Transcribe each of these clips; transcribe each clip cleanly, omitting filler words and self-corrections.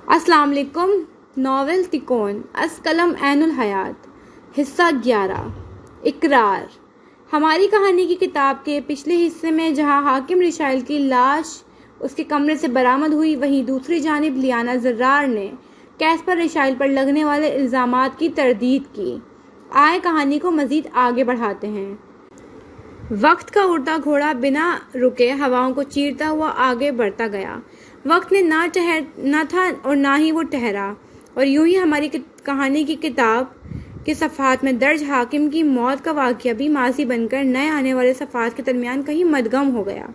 अस्सलाम वालेकुम। नावल तिकोन अस कलम ऐन उल हयात, हिस्सा 11, इकरार। हमारी कहानी की किताब के पिछले हिस्से में जहां हाकिम रिशाइल की लाश उसके कमरे से बरामद हुई, वहीं दूसरी जानिब लियाना ज़र्रार ने कैस्पर रिशाइल पर लगने वाले इल्ज़ामात की तरदीद की। आए कहानी को मज़ीद आगे बढ़ाते हैं। वक्त का उड़ता घोड़ा बिना रुके हवाओं को चीरता हुआ आगे बढ़ता गया। वक्त ने ना था और ना ही वो ठहरा, और यूं ही हमारी कहानी की किताब के सफ़हात में दर्ज हाकिम की मौत का वाक़या भी माज़ी बनकर नए आने वाले सफ़हात के दरमियान कहीं मदगम हो गया।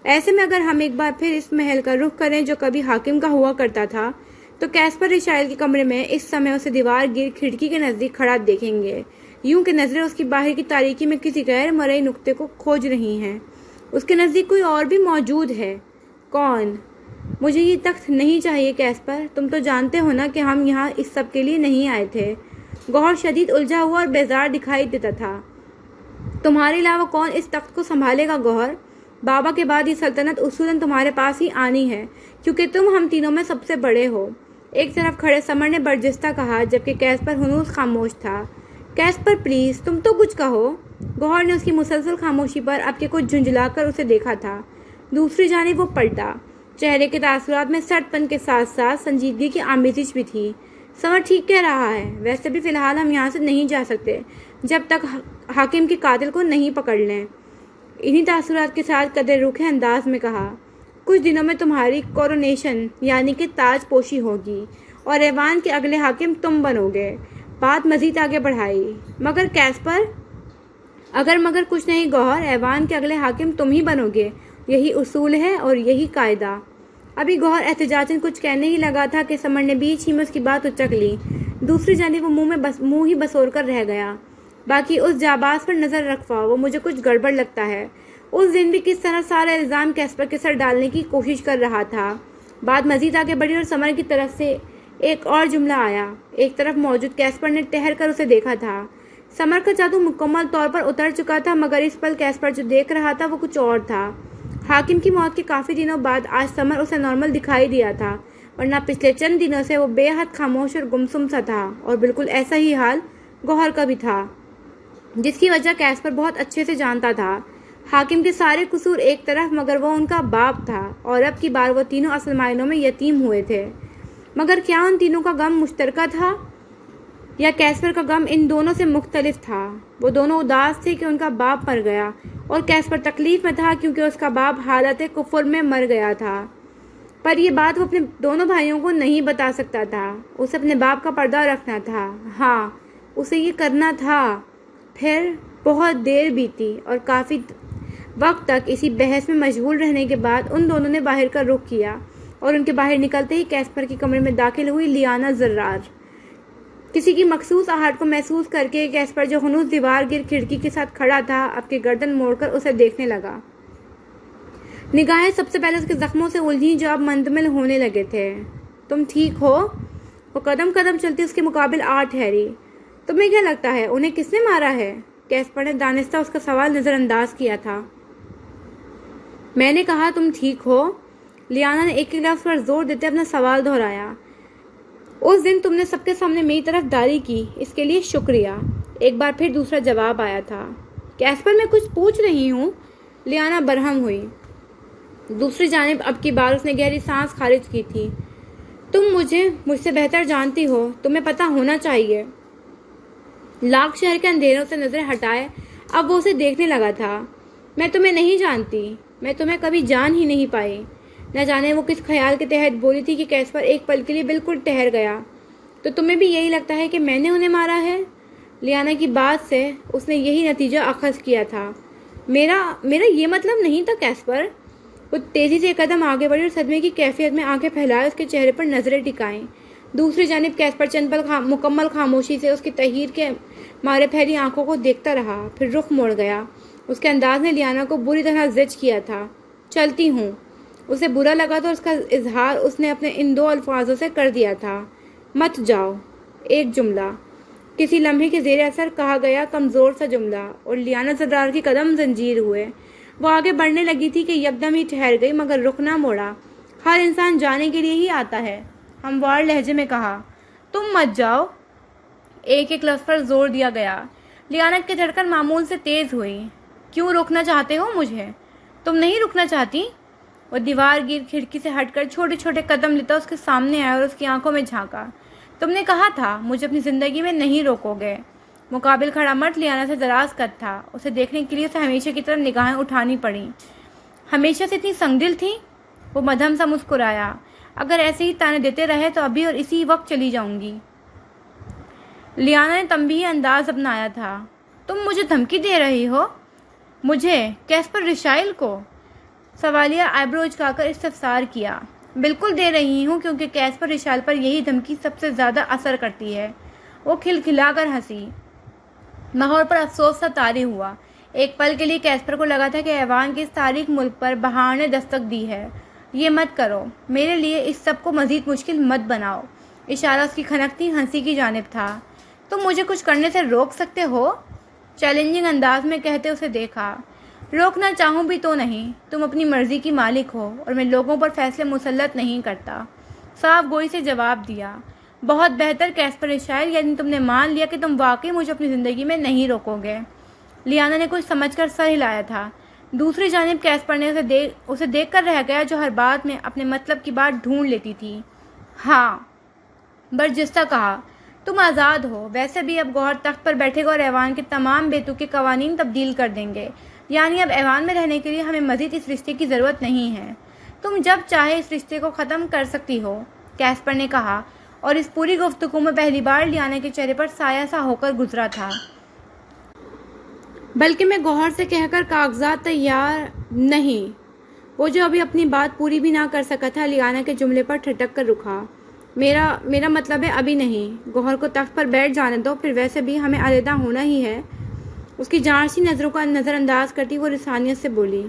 ऐसे में अगर हम एक बार फिर इस महल का रुख करें जो कभी हाकिम का हुआ करता था, तो कैस्पर रिशाइल के कमरे में इस समय उसे दीवार गिर खिड़की के नज़दीक खड़ा देखेंगे, यूं कि नज़रें उसकी बाहर की तारीकी में किसी गैर मरई नुक्ते को खोज रही हैं। उसके नज़दीक कोई और भी मौजूद है। कौन? मुझे ये तख्त नहीं चाहिए कैस्पर, तुम तो जानते हो ना कि हम यहाँ इस सब के लिए नहीं आए थे। गौहर शदीद उलझा हुआ और बेजार दिखाई देता था। तुम्हारे अलावा कौन इस तख्त को संभालेगा गौहर? बाबा के बाद ये सल्तनत उसूलन तुम्हारे पास ही आनी है, क्योंकि तुम हम तीनों में सबसे बड़े हो। एक तरफ खड़े समर ने बर्जिस्ता कहा, जबकि कैस्पर हुनूस खामोश था। कैस्पर प्लीज, तुम तो कुछ कहो। गौहर ने उसकी मुसलसल खामोशी पर अब के कुछ झुंझलाकर उसे देखा था। दूसरी जानिब वो पलटा। चेहरे के तासुरात में सटपन के साथ साथ संजीदगी की आमेजिश भी थी। समर ठीक कह रहा है, वैसे भी फिलहाल हम यहाँ से नहीं जा सकते जब तक हाकिम के कातिल को नहीं पकड़ लें। इन्हीं तासुरात के साथ कदर रुखे अंदाज में कहा, कुछ दिनों में तुम्हारी कोरोनेशन यानी कि ताज पोशी होगी और ऐवान के अगले हाकिम तुम बनोगे। बात मजीद आगे बढ़ाई, मगर कैस्पर? अगर मगर कुछ नहीं गौहर, ऐवान के अगले हाकिम तुम ही बनोगे। यही उसूल है और यही कायदा। अभी गौहर एहतजाजन कुछ कहने ही लगा था कि समर ने बीच ही में उसकी बात उचक ली। दूसरी जानिब वो मुंह ही बसोर कर रह गया। बाकी उस जाबाज पर नजर रखवाओ, वो मुझे कुछ गड़बड़ लगता है। उस दिन भी किस तरह सारा इल्जाम कैस्पर के सर डालने की कोशिश कर रहा था। बात मजीद आगे बढ़ी और समर की तरफ से एक और जुमला आया। एक तरफ मौजूद कैस्पर ने ठहर कर उसे देखा था। समर का जादू मुकम्मल तौर पर उतर चुका था, मगर इस पल कैस्पर जो देख रहा था वो कुछ और था। हाकिम की मौत के काफी दिनों बाद आज समर उसे नॉर्मल दिखाई दिया था, वरना पिछले चंद दिनों से वो बेहद खामोश और गुमसुम सा था। और बिल्कुल ऐसा ही हाल गौहर का भी था, जिसकी वजह कैस्पर बहुत अच्छे से जानता था। हाकिम के सारे कसूर एक तरफ, मगर वो उनका बाप था, और अब की बार वो तीनों असल मायनों में यतीम हुए थे। मगर क्या उन तीनों का गम मुश्तरका था, या कैस्पर का गम इन दोनों से मुख्तलिफ था? वो दोनों उदास थे कि उनका बाप मर गया, और कैस्पर तकलीफ में था क्योंकि उसका बाप हालत कुफर में मर गया था। पर यह बात वो अपने दोनों भाइयों को नहीं बता सकता था। उसे अपने बाप का पर्दा रखना था। हाँ, उसे ये करना था। फिर बहुत देर बीती और काफ़ी वक्त तक इसी बहस में मशगूल रहने के बाद उन दोनों ने बाहर का रुख किया, और उनके बाहर निकलते ही कैस्पर के कमरे में दाखिल हुई लियाना ज़र्रार। किसी की मखसूस आहट को महसूस करके कैस्पर, जो हुनूस दीवार गिर खिड़की के साथ खड़ा था, अपनी गर्दन मोड़कर उसे देखने लगा। निगाहें सबसे पहले उसके जख्मों से उलझी जो अब मंदमिल होने लगे थे। तुम ठीक हो? वो कदम कदम चलती उसके मुकाबिल आ ठहरी। तुम्हें क्या लगता है उन्हें किसने मारा है? कैस्पर ने दानिस्ता उसका सवाल नजरअंदाज किया था। मैंने कहा तुम ठीक हो? लियाना ने एक लफ्ज़ पर जोर देते अपना सवाल दोहराया। उस दिन तुमने सबके सामने मेरी तरफदारी की, इसके लिए शुक्रिया। एक बार फिर दूसरा जवाब आया था। कैस्पर, मैं कुछ पूछ रही हूँ। लियाना बरहम हुई। दूसरी जानिब अब की बार उसने गहरी सांस खारिज की थी। तुम मुझसे बेहतर जानती हो, तुम्हें पता होना चाहिए। लाख शहर के अंधेरों से नजरें हटाए अब वो उसे देखने लगा था। मैं तुम्हें नहीं जानती, मैं तुम्हें कभी जान ही नहीं पाई। न जाने वो किस ख्याल के तहत बोली थी कि कैस्पर एक पल के लिए बिल्कुल ठहर गया। तो तुम्हें भी यही लगता है कि मैंने उन्हें मारा है? लियाना की बात से उसने यही नतीजा अखज़ किया था। मेरा ये मतलब नहीं था कैस्पर। वो तेजी से एक कदम आगे बढ़ी और सदमे की कैफियत में आंखें फैलाए उसके चेहरे पर नजरें टिकाईं। दूसरी जानिब कैस्पर चंद पल मुकम्मल खामोशी से उसकी तहीर के मारे फैली आंखों को देखता रहा, फिर रुख मोड़ गया। उसके अंदाज ने लियाना को बुरी तरह ज़िज किया था। चलती हूँ। उसे बुरा लगा तो उसका इजहार उसने अपने इन दो अल्फाजों से कर दिया था, मत जाओ। एक जुमला, किसी लम्हे के ज़ेर असर कहा गया कमज़ोर सा जुमला, और लियाना ज़र्रार की कदम जंजीर हुए। वो आगे बढ़ने लगी थी कि यकदम ही ठहर गई, मगर रुख ना मोड़ा। हर इंसान जाने के लिए ही आता है, हमवार लहजे में कहा, तुम मत जाओ। एक एक लफ्ज पर जोर दिया गया। लियाना की धड़कन मामूल से तेज हुई। क्यों रोकना चाहते हो मुझे? तुम नहीं रुकना चाहती? वो दीवार गिर खिड़की से हटकर छोटे छोटे कदम लेता उसके सामने आया और उसकी आंखों में झांका। तुमने कहा था मुझे अपनी जिंदगी में नहीं रोकोगे। मुकाबिल खड़ा मर्द लियाना से दराज कद था। उसे देखने के लिए उसे हमेशा की तरफ निगाहें उठानी पड़ी। हमेशा से इतनी संगदिल थी? वो मध्यम सा मुस्कुराया। अगर ऐसे ही ताने देते रहे तो अभी और इसी वक्त चली जाऊंगी। लियाना ने तंबीही अंदाज अपनाया था। तुम मुझे धमकी दे रही हो? मुझे? कैस्पर रिशाइल को? सवालिया आईब्रो उचकाकर इस्तफसार किया। बिल्कुल दे रही हूँ, क्योंकि कैस्पर रिशाइल पर यही धमकी सबसे ज्यादा असर करती है। वो खिलखिलाकर हंसी। माहौल पर अफसोस सा तारी हुआ। एक पल के लिए कैस्पर को लगा था कि ऐवान की इस तारीख मुल्क पर बहार ने दस्तक दी है। ये मत करो, मेरे लिए इस सब को मजीद मुश्किल मत बनाओ। इशारा उसकी खनकती हंसी की जानिब था। तुम मुझे कुछ करने से रोक सकते हो? चैलेंजिंग अंदाज में कहते उसे देखा। रोकना चाहूँ भी तो नहीं। तुम अपनी मर्जी की मालिक हो और मैं लोगों पर फैसले मुसल्लत नहीं करता। साफ गोई से जवाब दिया। बहुत बेहतर कैस्पर रिशाइल, यानी तुमने मान लिया कि तुम वाकई मुझे अपनी ज़िंदगी में नहीं रोकोगे। लियाना ने कुछ समझकर सर हिलाया था। दूसरी जानिब कैस्पर ने उसे देख कर रह गया, जो हर बात में अपने मतलब की बात ढूंढ लेती थी। हाँ, बर्जस्ता कहा, तुम आज़ाद हो। वैसे भी अब गौहर तख्त पर बैठेगा और ऐवान के तमाम बेतुके कवानीन तब्दील कर देंगे। यानी अब ऐवान में रहने के लिए हमें मजीद इस रिश्ते की ज़रूरत नहीं है। तुम जब चाहे इस रिश्ते को ख़त्म कर सकती हो, कैस्पर ने कहा, और इस पूरी गुफ्तगू में पहली बार लियाना के चेहरे पर साया सा होकर गुजरा था। बल्कि मैं गौहर से कहकर कागजात तैयार नहीं। वो जो अभी अपनी बात पूरी भी ना कर सका था, लियाना के जुमले पर ठिठक कर रुका। मेरा मतलब है अभी नहीं। गौहर को तख्त पर बैठ जाने दो, फिर वैसे भी हमें अलहदा होना ही है। उसकी जांचती नज़रों का नज़रअंदाज करती वो रिसानियत से बोली,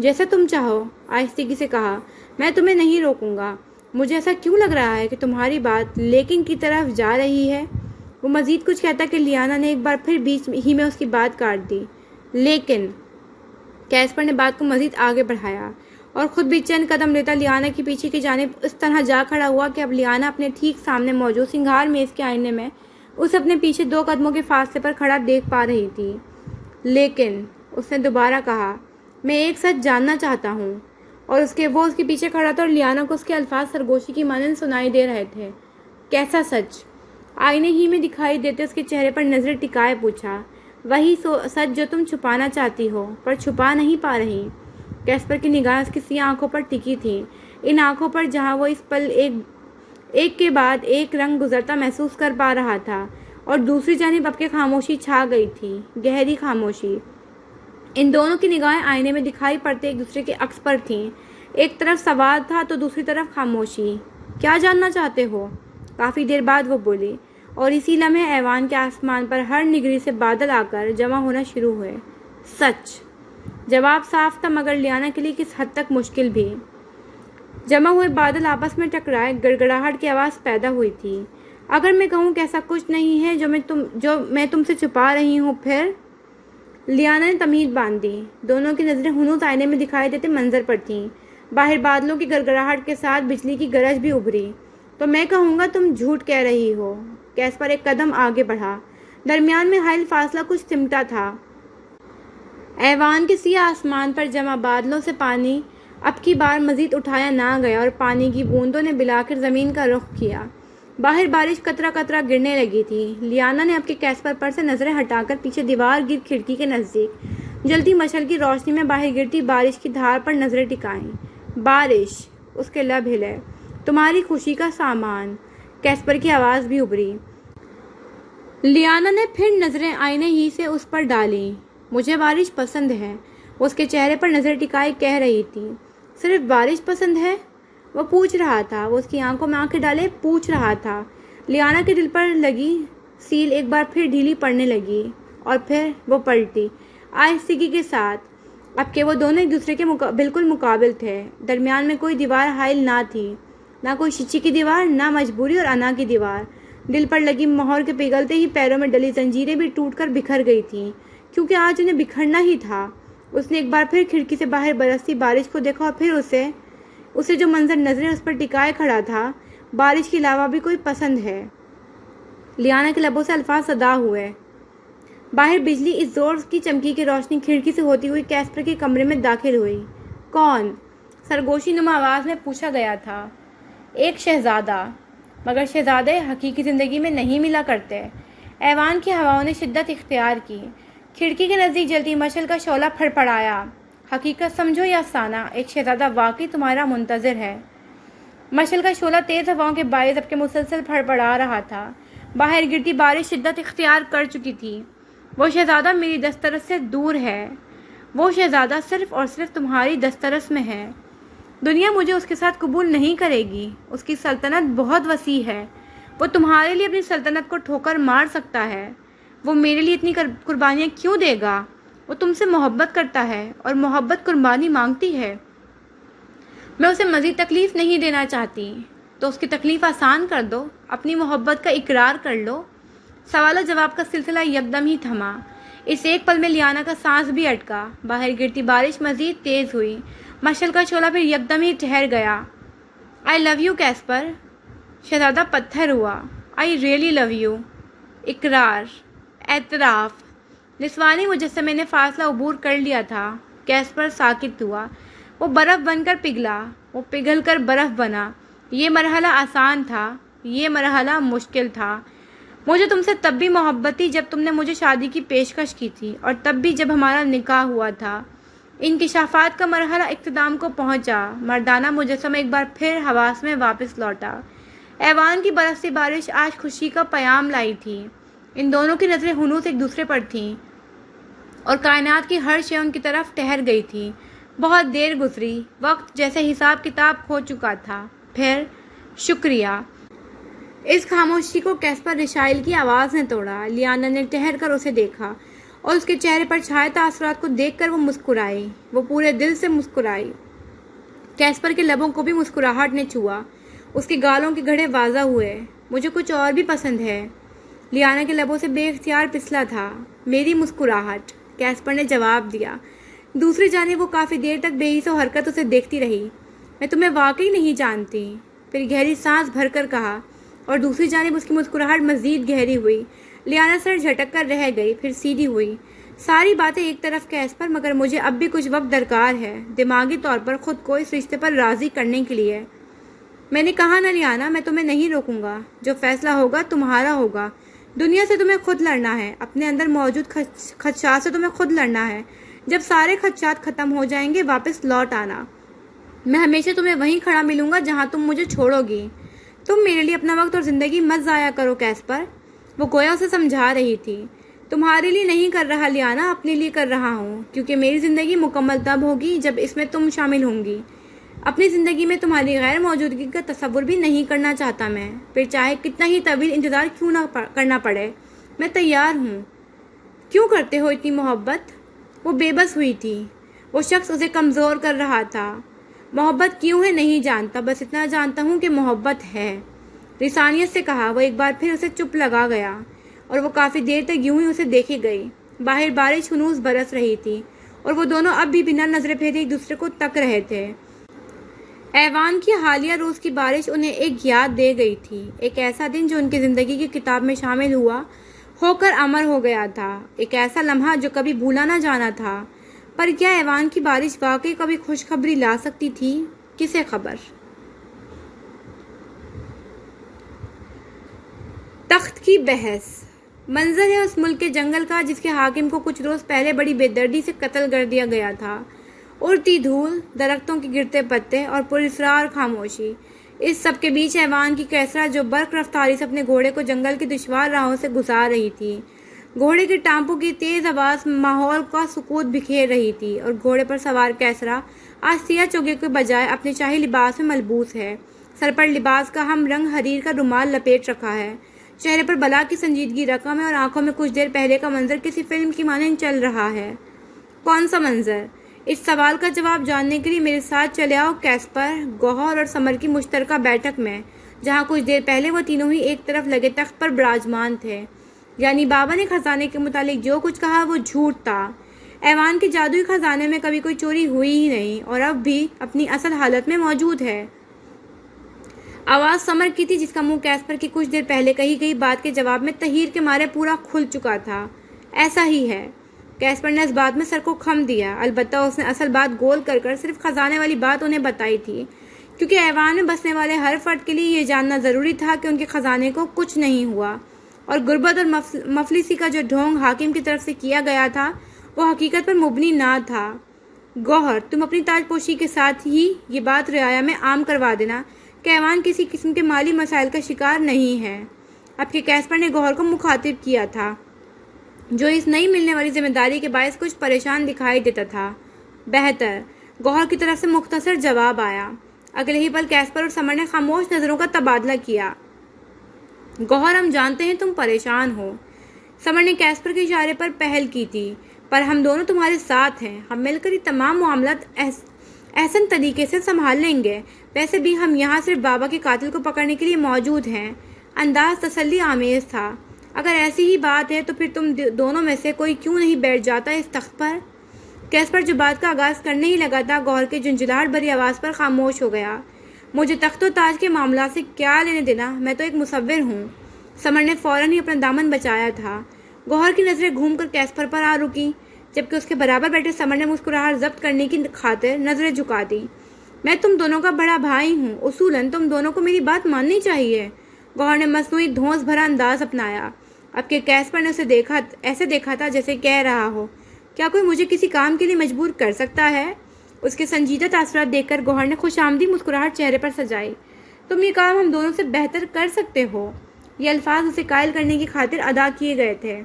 जैसा तुम चाहो। आहिस्तगी से कहा, मैं तुम्हें नहीं रोकूंगा। मुझे ऐसा क्यों लग रहा है कि तुम्हारी बात लेकिन की तरफ जा रही है। वो मज़ीद कुछ कहता कि लियाना ने एक बार फिर बीच ही में उसकी बात काट दी। लेकिन कैस्पर ने बात को मज़ीद आगे बढ़ाया और ख़ुद भी चंद कदम लेता लियाना की पीछे की जानिब इस तरह जा खड़ा हुआ कि अब लियाना अपने ठीक सामने मौजूद सिंगार मेज़ के आईने में उसे अपने पीछे 2 कदमों के फासले पर खड़ा देख पा रही थी। लेकिन उसने दोबारा कहा, मैं एक सच जानना चाहता हूँ। और वो उसके पीछे खड़ा था और लियाना को उसके अल्फाज सरगोशी की मानंद सुनाई दे रहे थे। कैसा सच? आईने ही में दिखाई देते उसके चेहरे पर नजरें टिकाए पूछा। वही सच जो तुम छुपाना चाहती हो पर छुपा नहीं पा रही। कैस्पर की निगाह उसकी सी आंखों पर टिकी थी, इन आंखों पर जहां वो इस पल एक के बाद एक रंग गुजरता महसूस कर पा रहा था, और दूसरी जानिब अब के खामोशी छा गई थी, गहरी खामोशी। इन दोनों की निगाहें आईने में दिखाई पड़ते एक दूसरे के अक्स पर थीं। एक तरफ सवाल था तो दूसरी तरफ खामोशी। क्या जानना चाहते हो? काफ़ी देर बाद वो बोली, और इसी लम्हे ऐवान के आसमान पर हर निगरी से बादल आकर जमा होना शुरू हुए। सच। जवाब साफ था, मगर लियाना के लिए किस हद तक मुश्किल भी। जमा हुए बादल आपस में टकराए, गड़गड़ाहट की आवाज़ पैदा हुई थी। अगर मैं कहूँ कि ऐसा कुछ नहीं है जो मैं तुमसे छुपा रही हूँ, फिर? लियाना ने तमीज़ बांध दी। दोनों की नज़रें हुनूस आईने में दिखाई देते मंजर पर थीं। बाहर बादलों की गड़गड़ाहट के साथ बिजली की गरज भी उभरी। तो मैं कहूँगा तुम झूठ कह रही हो। कैस्पर एक कदम आगे बढ़ा। दरमियान में हाइल फासला कुछ सिमटा था। ऐवान के सिया आसमान पर जमा बादलों से पानी अब की बार मजीद उठाया ना गया और पानी की बूंदों ने बिलाकर ज़मीन का रुख किया। बाहर बारिश कतरा कतरा गिरने लगी थी। लियाना ने आपके कैस्पर पर से नजरें हटाकर पीछे दीवार गिर खिड़की के नज़दीक जलती मशल की रोशनी में बाहर गिरती बारिश की धार पर नजरें टिकाईं। बारिश। उसके लब हिले। तुम्हारी खुशी का सामान। कैस्पर की आवाज़ भी उभरी। लियाना ने फिर नजरें आईने ही से उस पर डाली। मुझे बारिश पसंद है, उसके चेहरे पर नजर टिकाए कह रही थी। सिर्फ बारिश पसंद है? वो पूछ रहा था। वो उसकी आंखों में आंखें डाले पूछ रहा था। लियाना के दिल पर लगी सील एक बार फिर ढीली पड़ने लगी और फिर वो पलटी आहिस्तगी के साथ। अब के वो दोनों एक दूसरे के बिल्कुल मुकाबिल थे। दरमियान में कोई दीवार हाइल ना थी, ना कोई शिची की दीवार, ना मजबूरी और अना की दीवार। दिल पर लगी मोहर के पिघलते ही पैरों में डली जंजीरें भी टूटकर बिखर गई थीं, क्योंकि आज उन्हें बिखरना ही था। उसने एक बार फिर खिड़की से बाहर बरसती बारिश को देखा और फिर उसे जो मंजर नजरें उस पर टिकाए खड़ा था بارش کے علاوہ بھی کوئی پسند ہے؟ لیانا کے لبوں سے الفاظ ادا ہوئے۔ باہر بجلی اس زور کی چمکی کی روشنی کھڑکی سے ہوتی ہوئی کیسپر کے کمرے میں داخل ہوئی۔ کون؟ سرگوشی نما آواز میں پوچھا گیا تھا۔ ایک شہزادہ، مگر شہزادے حقیقی زندگی میں نہیں ملا کرتے۔ ایوان کی ہواؤں نے شدت اختیار کی۔ کھڑکی کے نزدیک جلتی مشعل کا شعلہ پھڑ پڑایا۔ حقیقت سمجھو یا افسانہ، ایک شہزادہ واقعی تمہارا منتظر ہے۔ مشعل کا شعلہ تیز ہواؤں کے باعث اب کے مسلسل پھڑ پڑا رہا تھا۔ باہر گرتی بارش شدت اختیار کر چکی تھی۔ وہ شہزادہ میری دسترس سے دور ہے۔ وہ شہزادہ صرف اور صرف تمہاری دسترس میں ہے۔ دنیا مجھے اس کے ساتھ قبول نہیں کرے گی۔ اس کی سلطنت بہت وسیع ہے۔ وہ تمہارے لیے اپنی سلطنت کو ٹھوکر مار سکتا ہے۔ وہ میرے لیے اتنی قربانیاں کیوں دے گا؟ وہ تم سے محبت کرتا ہے اور محبت قربانی مانگتی ہے۔ میں اسے مزید تکلیف نہیں دینا چاہتی، تو اس کی تکلیف آسان کر دو، اپنی محبت کا اقرار کر لو۔ سوال و جواب کا سلسلہ یکدم ہی تھما۔ اس ایک پل میں لیانا کا سانس بھی اٹکا۔ باہر گرتی بارش مزید تیز ہوئی۔ مشعل کا شعلہ پھر یکدم ہی ٹھہر گیا۔ I love you کیسپر۔ شہزادہ پتھر ہوا۔ I really love you۔ اقرار، اعتراف۔ نسوانی مجسمے نے فاصلہ عبور کر لیا تھا۔ کیسپر ساکت ہوا۔ وہ برف بن کر پگھلا، وہ پگھل کر برف بنا۔ یہ مرحلہ آسان تھا، یہ مرحلہ مشکل تھا۔ مجھے تم سے تب بھی محبت تھی جب تم نے مجھے شادی کی پیشکش کی تھی، اور تب بھی جب ہمارا نکاح ہوا تھا۔ انکشافات کا مرحلہ اختتام کو پہنچا۔ مردانہ مجسمہ ایک بار پھر حواس میں واپس لوٹا۔ ایوان کی برفتی بارش آج خوشی کا پیام لائی تھی۔ ان دونوں کی نظریں ہنوز ایک دوسرے پر تھیں، اور کائنات کی ہر شے ان کی طرف ٹہر گئی تھی۔ بہت دیر گزری، وقت جیسے حساب کتاب کھو چکا تھا۔ پھر شکریہ۔ اس خاموشی کو کیسپر رشائل کی آواز نے توڑا۔ لیانا نے ٹہر کر اسے دیکھا، اور اس کے چہرے پر چھائے تاثرات کو دیکھ کر وہ مسکرائی۔ وہ پورے دل سے مسکرائی۔ کیسپر کے لبوں کو بھی مسکراہٹ نے چھوا۔ اس کے گالوں کے گھڑے واضح ہوئے۔ مجھے کچھ اور بھی پسند ہے۔ لیانا کے لبوں سے بے اختیار پسلا تھا۔ میری مسکراہٹ، کیسپر نے جواب دیا۔ دوسری جانب وہ کافی دیر تک بے حس و حرکت اسے دیکھتی رہی۔ میں تمہیں واقعی نہیں جانتی، پھر گہری سانس بھر کر کہا، اور دوسری جانب اس کی مسکراہٹ مزید گہری ہوئی۔ لیانا سر جھٹک کر رہ گئی، پھر سیدھی ہوئی۔ ساری باتیں ایک طرف کیسپر، مگر مجھے اب بھی کچھ وقت درکار ہے، دماغی طور پر خود کو اس رشتے پر راضی کرنے کے لیے۔ میں نے کہا نا لیانا، میں تمہیں نہیں روکوں گا۔ جو فیصلہ ہوگا تمہارا ہوگا۔ دنیا سے تمہیں خود لڑنا ہے، اپنے اندر موجود خدشات سے تمہیں خود لڑنا ہے۔ جب سارے خدشات ختم ہو جائیں گے، واپس لوٹ آنا۔ میں ہمیشہ تمہیں وہیں کھڑا ملوں گا جہاں تم مجھے چھوڑو گی۔ تم میرے لیے اپنا وقت اور زندگی مت ضائع کرو کیسپر۔ وہ گویا اسے سمجھا رہی تھی۔ تمہارے لیے نہیں کر رہا لیانا، اپنے لیے کر رہا ہوں، کیونکہ میری زندگی مکمل تب ہوگی جب اس میں تم شامل ہوں گی۔ اپنی زندگی میں تمہاری غیر موجودگی کا تصور بھی نہیں کرنا چاہتا میں، پھر چاہے کتنا ہی طویل انتظار کیوں نہ کرنا پڑے، میں تیار ہوں۔ کیوں کرتے ہو اتنی محبت؟ وہ بے بس ہوئی تھی۔ وہ شخص اسے کمزور کر رہا تھا۔ محبت کیوں ہے نہیں جانتا، بس اتنا جانتا ہوں کہ محبت ہے، لسانیت سے کہا۔ وہ ایک بار پھر اسے چپ لگا گیا، اور وہ کافی دیر تک یوں ہی اسے دیکھی گئی۔ باہر بارش ہنوز برس رہی تھی، اور وہ دونوں اب بھی بنا نظریں پھیرے ایک دوسرے کو تک رہے تھے۔ ایوان کی حالیہ روز کی بارش انہیں ایک یاد دے گئی تھی، ایک ایسا دن جو ان کی زندگی کی کتاب میں شامل ہو کر امر ہو گیا تھا، ایک ایسا لمحہ جو کبھی بھولا نہ جانا تھا۔ پر کیا ایوان کی بارش واقعی کبھی خوشخبری لا سکتی تھی؟ کسے خبر؟ تخت کی بحث۔ منظر ہے اس ملک کے جنگل کا جس کے حاکم کو کچھ روز پہلے بڑی بے دردی سے قتل کر دیا گیا تھا۔ اڑتی دھول، درختوں کے گرتے پتے اور پراسرار خاموشی۔ اس سب کے بیچ ایوان کی کیسرا جو برق رفتاری سے اپنے گھوڑے کو جنگل کی دشوار راہوں سے گزار رہی تھی۔ گھوڑے کے ٹانپوں کی تیز آواز ماحول کا سکوت بکھیر رہی تھی، اور گھوڑے پر سوار کیسرا آج سیاہ چوگے کے بجائے اپنے شاہی لباس میں ملبوس ہے۔ سر پر لباس کا ہم رنگ حریر کا رومال لپیٹ رکھا ہے۔ چہرے پر بلا کی سنجیدگی رقم ہے، اور آنکھوں میں کچھ دیر پہلے کا منظر کسی فلم کی مانند چل رہا ہے۔ کون سا منظر؟ اس سوال کا جواب جاننے کے لیے میرے ساتھ چلے آؤ کیسپر، گوہر اور سمر کی مشترکہ بیٹھک میں، جہاں کچھ دیر پہلے وہ تینوں ہی ایک طرف لگے تخت پر براجمان تھے۔ یعنی بابا نے خزانے کے متعلق جو کچھ کہا وہ جھوٹ تھا۔ ایوان کے جادوئی خزانے میں کبھی کوئی چوری ہوئی ہی نہیں، اور اب بھی اپنی اصل حالت میں موجود ہے۔ आवाज़ समर की थी, जिसका मुंह कैस्पर की कुछ देर पहले कही गई बात के जवाब में तहीर के मारे पूरा खुल चुका था। ऐसा ही है। कैस्पर ने इस बात में सर को खम दिया। अलबत्ता उसने असल बात गोल कर सिर्फ खजाने वाली बात उन्हें बताई थी, क्योंकि ऐवान में बसने वाले हर फर्द के लिए ये जानना ज़रूरी था कि उनके खजाने को कुछ नहीं हुआ, और गुर्बत और मफलिसी का जो ढोंग हाकिम की तरफ से किया गया था वो हकीकत पर मुबनी ना था। गौहर, तुम अपनी ताजपोशी के साथ ही ये बात रियाया में आम करवा देना कि ऐवान किसी किस्म के माली मसाइल का शिकार नहीं है। अब के कैस्पर ने गौहर को मुखातिब किया था, जो इस नई मिलने वाली जिम्मेदारी के बायस कुछ परेशान दिखाई देता था। बेहतर, गौहर की तरफ से मुख्तसर जवाब आया। अगले ही पल कैस्पर और समर ने खामोश नज़रों का तबादला किया। गौहर, हम जानते हैं तुम परेशान हो। समर ने कैस्पर के इशारे पर पहल की थी, पर हम दोनों तुम्हारे साथ हैं। हम मिलकर ये तमाम मामलात एहसन तरीके से संभाल लेंगे। वैसे भी हम यहाँ सिर्फ बाबा के कातिल को पकड़ने के लिए मौजूद हैं। अंदाज तसल्ली आमेज था। अगर ऐसी ही बात है तो फिर तुम दोनों में से कोई क्यों नहीं बैठ जाता इस तख्त पर। कैस्पर जो बात का आगाज़ करने ही लगा था, गौहर के झुंझलाहट भरी आवाज़ पर खामोश हो गया। मुझे तख्त ताज के मामला से क्या लेने देना, मैं तो एक मुसव्विर हूँ। समर ने फौरन ही अपना दामन बचाया था। गौहर की नज़रें घूमकर कैस्पर पर आ रुकी, जबकि उसके बराबर बैठे समर ने मुस्कुराहट जब्त करने की खातिर नज़रें झुका दी। मैं तुम दोनों का बड़ा भाई हूँ, उसूलन तुम दोनों को मेरी बात माननी चाहिए। गौहर ने मसनूई धौंस भरा अंदाज अपनाया। अब के कैस्पर ने उसे ऐसे देखा था जैसे कह रहा हो, क्या कोई मुझे किसी काम के लिए मजबूर कर सकता है। उसके संजीदा तासुरात देखकर गौहर ने खुशामदी मुस्कुराहट चेहरे पर सजाई। तुम ये काम हम दोनों से बेहतर कर सकते हो। ये अल्फाज उसे कायल करने की खातिर अदा किए गए थे।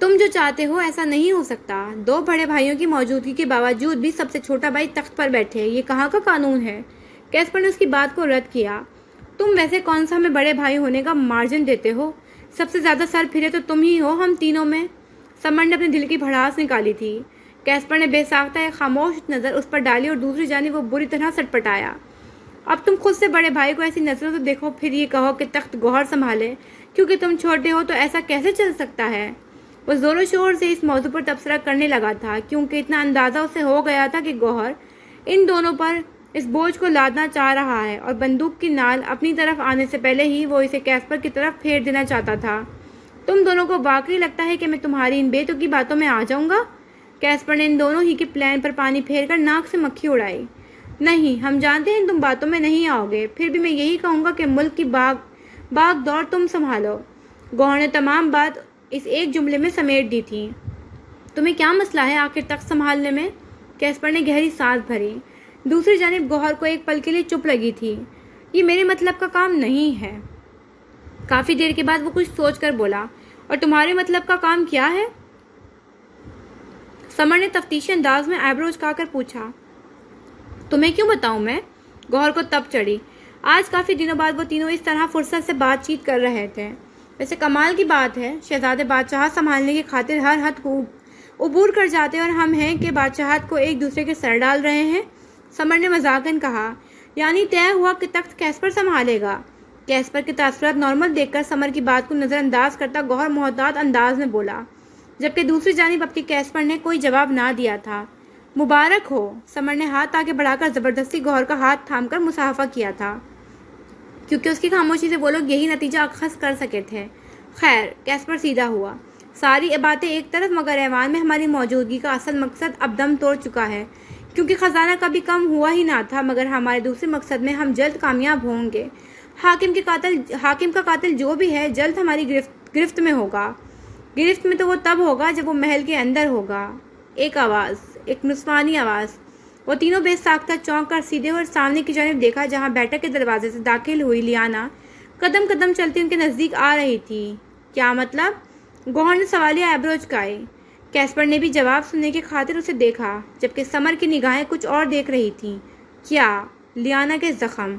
तुम जो चाहते हो ऐसा नहीं हो सकता। दो बड़े भाइयों की मौजूदगी के बावजूद भी सबसे छोटा भाई तख्त पर बैठे, ये कहाँ का कानून है। कैस्पर ने उसकी बात को रद्द किया। तुम वैसे कौन सा हमें बड़े भाई होने का मार्जिन देते हो। सबसे ज़्यादा सर फिरे तो तुम ही हो हम तीनों में। समर ने अपने दिल की भड़ास निकाली थी। कैस्पर ने बेसाख्ता एक खामोश नज़र उस पर डाली और दूसरी जानिब वो बुरी तरह सटपटाया। अब तुम खुद से बड़े भाई को ऐसी नज़रों से देखो, फिर ये कहो कि तख्त गौहर संभाले क्योंकि तुम छोटे हो, तो ऐसा कैसे चल सकता है। वो ज़ोरों शोर से इस मौजू पर तबसरा करने लगा था, क्योंकि इतना अंदाज़ा उसे हो गया था कि गौहर इन दोनों पर इस बोझ को लादना चाह रहा है, और बंदूक की नाल अपनी तरफ आने से पहले ही वो इसे कैस्पर की तरफ फेर देना चाहता था। तुम दोनों को वाकई लगता है कि मैं तुम्हारी इन बेतुकी बातों में आ जाऊंगा। कैस्पर ने इन दोनों ही के प्लान पर पानी फेर कर नाक से मक्खी उड़ाई। नहीं, हम जानते हैं तुम बातों में नहीं आओगे, फिर भी मैं यही कहूँगा कि मुल्क की बाग दौड़ तुम संभालो। गौहर ने तमाम बात इस एक जुमले में समेट दी थी। तुम्हें क्या मसला है आखिर तक संभालने में। कैस्पर ने गहरी सांस भरी। दूसरी जानिब गौहर को एक पल के लिए चुप लगी थी। ये मेरे मतलब का काम नहीं है। काफी देर के बाद वो कुछ सोचकर बोला, और तुम्हारे मतलब का काम क्या है। समर ने तफ्तीशी अंदाज में आईब्रो उचकाकर पूछा। तुम्हें क्यों बताऊं मैं। गौहर को तब चढ़ी। आज काफी दिनों बाद वो तीनों इस तरह फुर्सत से बातचीत कर रहे थे। वैसे कमाल की बात है, शहजादे बादशाह संभालने की खातिर हर हद को उबूर कर जाते और हम हैं कि बादशाहत को एक दूसरे के सर डाल रहे हैं। समर ने मजाकन कहा, यानी तय हुआ कि तख्त कैस्पर संभालेगा। कैस्पर के तासुरात नॉर्मल देखकर समर की बात को नज़रअंदाज करता गौहर मोहतात अंदाज में बोला, जबकि दूसरी जानिब अब के कैस्पर ने कोई जवाब ना दिया था। मुबारक हो। समर ने हाथ आगे बढ़ाकर ज़बरदस्ती गौहर का हाथ थामकर मुसाफा किया था, क्योंकि उसकी खामोशी से वो लोग यही नतीजा अखज़ कर सके थे। खैर, कैस्पर सीधा हुआ। सारी बातें एक तरफ, मगर ऐवान में हमारी मौजूदगी का असल मकसद अब दम तोड़ चुका है, क्योंकि ख़जाना कभी कम हुआ ही ना था, मगर हमारे दूसरे मकसद में हम जल्द कामयाब होंगे। हाकिम का कातिल जो भी है जल्द हमारी गिरफ्त में होगा। गिरफ्त में तो वो तब होगा जब वो महल के अंदर होगा। एक आवाज़, एक नुस्वानी आवाज़। वो तीनों बेसाख्ता चौंक कर सीधे और सामने की जानिब देखा, जहाँ बैठक के दरवाजे से दाखिल हुई लियाना कदम कदम चलती उनके नज़दीक आ रही थी। क्या मतलब। गौहर ने सवालिया आईब्रो उचकाए। कैस्पर ने भी जवाब सुनने की खातिर उसे देखा, जबकि समर की निगाहें कुछ और देख रही थीं। क्या। लियाना के ज़ख्म।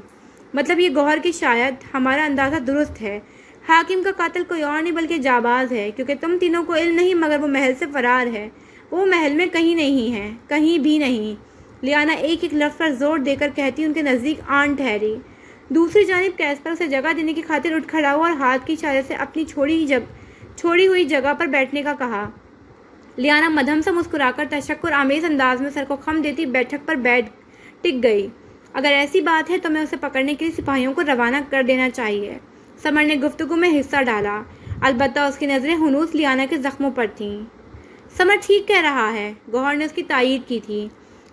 मतलब ये गौहर की शायद हमारा अंदाज़ा दुरुस्त है। हाकिम का कातिल कोई और नहीं बल्कि जाबाज है, क्योंकि तुम तीनों को इल्म नहीं, मगर वो महल से फरार है। वो महल में कहीं नहीं है, कहीं भी नहीं। लियाना एक एक लफ्ज़ पर जोर देकर कहती उनके नज़दीक आन ठहरी। दूसरी जानिब कैस्पर उसे जगह देने की खातिर उठ खड़ा हुआ और हाथ की इशारे से अपनी छोड़ी हुई जगह पर बैठने का कहा। लियाना मध्यम सा मुस्कुराकर तशक्कुर आमेज अंदाज में सर को खम देती बैठक पर बैठ टिक गई। اگر ایسی بات ہے تو میں اسے پکڑنے کے لیے سپاہیوں کو روانہ کر دینا چاہیے۔ سمر نے گفتگو میں حصہ ڈالا، البتہ اس کی نظریں ہنوز لیانا کے زخموں پر تھیں۔ سمر ٹھیک کہہ رہا ہے، گوہر نے اس کی تائید کی تھی۔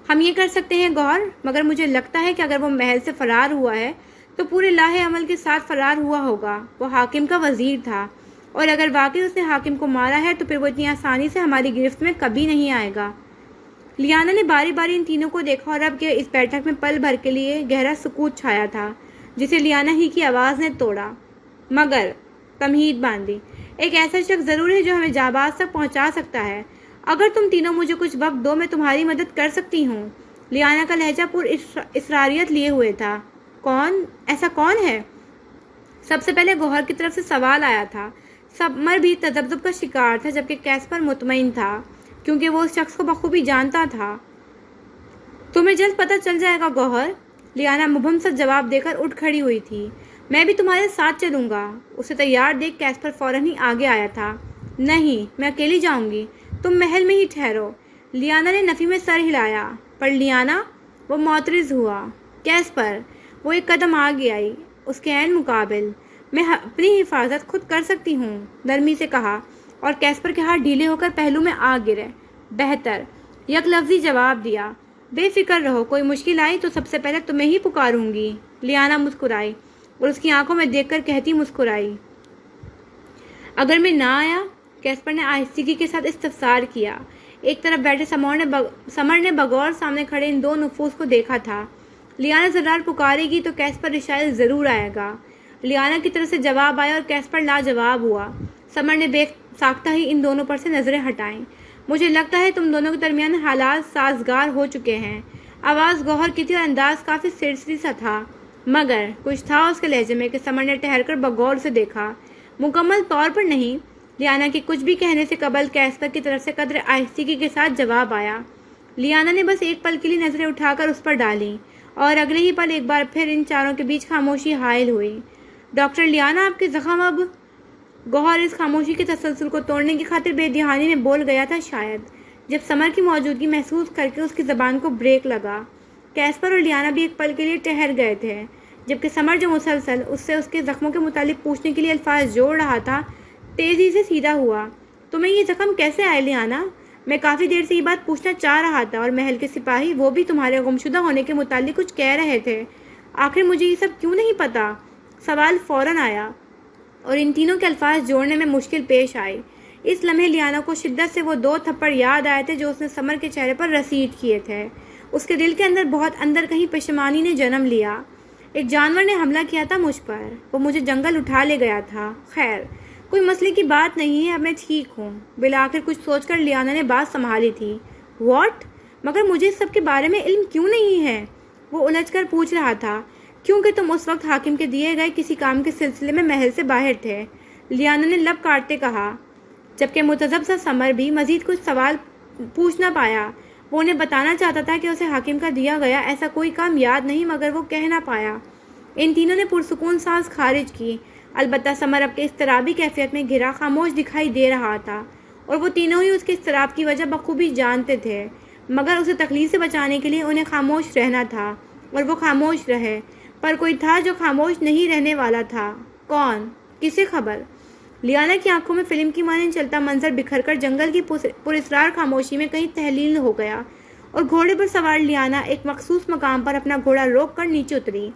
ہم یہ کر سکتے ہیں گوہر، مگر مجھے لگتا ہے کہ اگر وہ محل سے فرار ہوا ہے تو پورے لاہے عمل کے ساتھ فرار ہوا ہوگا۔ وہ حاکم کا وزیر تھا، اور اگر واقعی اس نے حاکم کو مارا ہے تو پھر وہ اتنی آسانی سے ہماری گرفت میں کبھی نہیں آئے گا۔ لیانا نے باری باری ان تینوں کو دیکھا اور اب کہ اس بیٹھک میں پل بھر کے لیے گہرا سکوت چھایا تھا، جسے لیانا ہی کی آواز نے توڑا، مگر تمہید باندھی، ایک ایسا شخص ضرور ہے جو ہمیں جانباز تک پہنچا سکتا ہے۔ اگر تم تینوں مجھے کچھ وقت دو، میں تمہاری مدد کر سکتی ہوں۔ لیانا کا لہجہ پر اسراریت لیے ہوئے تھا۔ کون؟ ایسا کون ہے؟ سب سے پہلے گوہر کی طرف سے سوال آیا تھا۔ سمر بھی تذبذب کا شکار تھا، جبکہ کیسپر مطمئن تھا، کیونکہ وہ اس شخص کو بخوبی جانتا تھا۔ تمہیں جلد پتہ چل جائے گا گوہر، لیانا مبہم سا جواب دے کر اٹھ کھڑی ہوئی تھی۔ میں بھی تمہارے ساتھ چلوں گا۔ اسے تیار دیکھ کیسپر فوراً ہی آگے آیا تھا۔ نہیں، میں اکیلی جاؤں گی، تم محل میں ہی ٹھہرو۔ لیانا نے نفی میں سر ہلایا۔ پر لیانا، وہ معترض ہوا۔ کیسپر، وہ ایک قدم آگے آئی، اس کے عین مقابل۔ میں اپنی حفاظت خود کر سکتی ہوں، نرمی سے کہا، اور کیسپر کے ہاتھ ڈھیلے ہو کر پہلو میں آ گرے۔ بہتر، یک لفظی جواب دیا۔ بے فکر رہو، کوئی مشکل آئی تو سب سے پہلے تمہیں ہی پکاروں گی۔ لیانا مسکرائی، اور اس کی آنکھوں میں دیکھ کر کہتی مسکرائی۔ اگر میں نہ آیا؟ کیسپر نے آہستگی کے ساتھ استفسار کیا۔ ایک طرف بیٹھے سمر نے بغور سامنے کھڑے ان دو نفوس کو دیکھا تھا۔ لیانا زرار پکارے گی تو کیسپر رشائل ضرور آئے گا۔ لیانا کی طرف سے جواب آیا اور کیسپر لاجواب ہوا۔ سمر نے بے ساختہ ہی ان دونوں پر سے نظریں ہٹائیں۔ مجھے لگتا ہے تم دونوں کے درمیان حالات سازگار ہو چکے ہیں۔ آواز گوہر کی تھی اور انداز کافی سرسری سا تھا، مگر کچھ تھا اس کے لہجے میں کہ سمر نے ٹھہر کر بغور سے دیکھا۔ مکمل طور پر نہیں۔ لیانا کے کچھ بھی کہنے سے قبل کیسپر کی طرف سے قدر آہستگی کے ساتھ جواب آیا۔ لیانا نے بس ایک پل کے لیے نظریں اٹھا کر اس پر ڈالیں، اور اگلے ہی پل ایک بار پھر ان چاروں کے بیچ خاموشی حائل ہوئی۔ ڈاکٹر لیانا، آپ کے زخم اب؟ گوہر اس خاموشی کے تسلسل کو توڑنے کی خاطر بے دہانی میں بول گیا تھا، شاید جب سمر کی موجودگی محسوس کر کے اس کی زبان کو بریک لگا۔ کیسپر اور لیانا بھی ایک پل کے لیے ٹھہر گئے تھے، جبکہ سمر جو مسلسل اس سے اس کے زخموں کے متعلق پوچھنے کے لیے الفاظ جوڑ رہا تھا، تیزی سے سیدھا ہوا۔ تمہیں یہ زخم کیسے آئے لیانا؟ میں کافی دیر سے یہ بات پوچھنا چاہ رہا تھا، اور محل کے سپاہی وہ بھی تمہارے گمشدہ ہونے کے متعلق کچھ کہہ رہے تھے۔ آخر مجھے یہ سب کیوں نہیں پتا؟ سوال فوراً آیا، اور ان تینوں کے الفاظ جوڑنے میں مشکل پیش آئی۔ اس لمحے لیانا کو شدت سے وہ دو تھپڑ یاد آئے تھے جو اس نے سمر کے چہرے پر رسید کیے تھے۔ اس کے دل کے اندر بہت اندر کہیں پشیمانی نے جنم لیا۔ ایک جانور نے حملہ کیا تھا مجھ پر، وہ مجھے جنگل اٹھا لے گیا تھا۔ خیر، کوئی مسئلے کی بات نہیں ہے، اب میں ٹھیک ہوں۔ بالآخر کچھ سوچ کر لیانا نے بات سنبھالی تھی۔ واٹ؟ مگر مجھے اس سب کے بارے میں علم کیوں نہیں ہے؟ وہ الجھ کر پوچھ رہا تھا۔ کیونکہ تم اس وقت حاکم کے دیے گئے کسی کام کے سلسلے میں محل سے باہر تھے، لیانا نے لب کاٹتے کہا، جبکہ متذبذب سا سمر بھی مزید کچھ سوال پوچھ نہ پایا۔ وہ انہیں بتانا چاہتا تھا کہ اسے حاکم کا دیا گیا ایسا کوئی کام یاد نہیں، مگر وہ کہہ نہ پایا۔ ان تینوں نے پرسکون سانس خارج کی۔ البتہ سمر اب کے اضطرابی کیفیت میں گھرا خاموش دکھائی دے رہا تھا، اور وہ تینوں ہی اس کے اضطراب کی وجہ بخوبی جانتے تھے، مگر اسے تکلیف سے بچانے کے لیے انہیں خاموش رہنا تھا، اور وہ خاموش رہے۔ پر کوئی تھا جو خاموش نہیں رہنے والا تھا۔ کون؟ کسے خبر؟ لیانا کی آنکھوں میں فلم کی مانند چلتا منظر بکھر کر جنگل کی پراسرار خاموشی میں کہیں تحلیل ہو گیا، اور گھوڑے پر سوار لیانا ایک مخصوص مقام پر اپنا گھوڑا روک کر نیچے اتری۔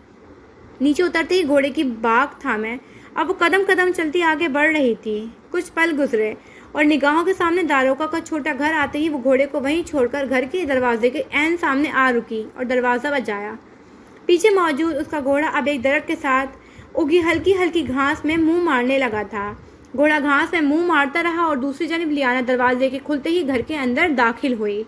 نیچے اترتے ہی گھوڑے کی باک تھامے اب وہ قدم قدم چلتی آگے بڑھ رہی تھی۔ کچھ پل گزرے، اور نگاہوں کے سامنے داروکا کا چھوٹا گھر آتے ہی وہ گھوڑے کو وہیں چھوڑ کر گھر کے دروازے کے عین سامنے آ رکی اور دروازہ بجایا۔ پیچھے موجود اس کا گھوڑا اب ایک درخت کے ساتھ اگی ہلکی ہلکی گھاس میں منہ مارنے لگا تھا۔ گھوڑا گھاس میں منہ مارتا رہا، اور دوسری جانب لیانا دروازے کے کھلتے ہی گھر کے اندر داخل ہوئی۔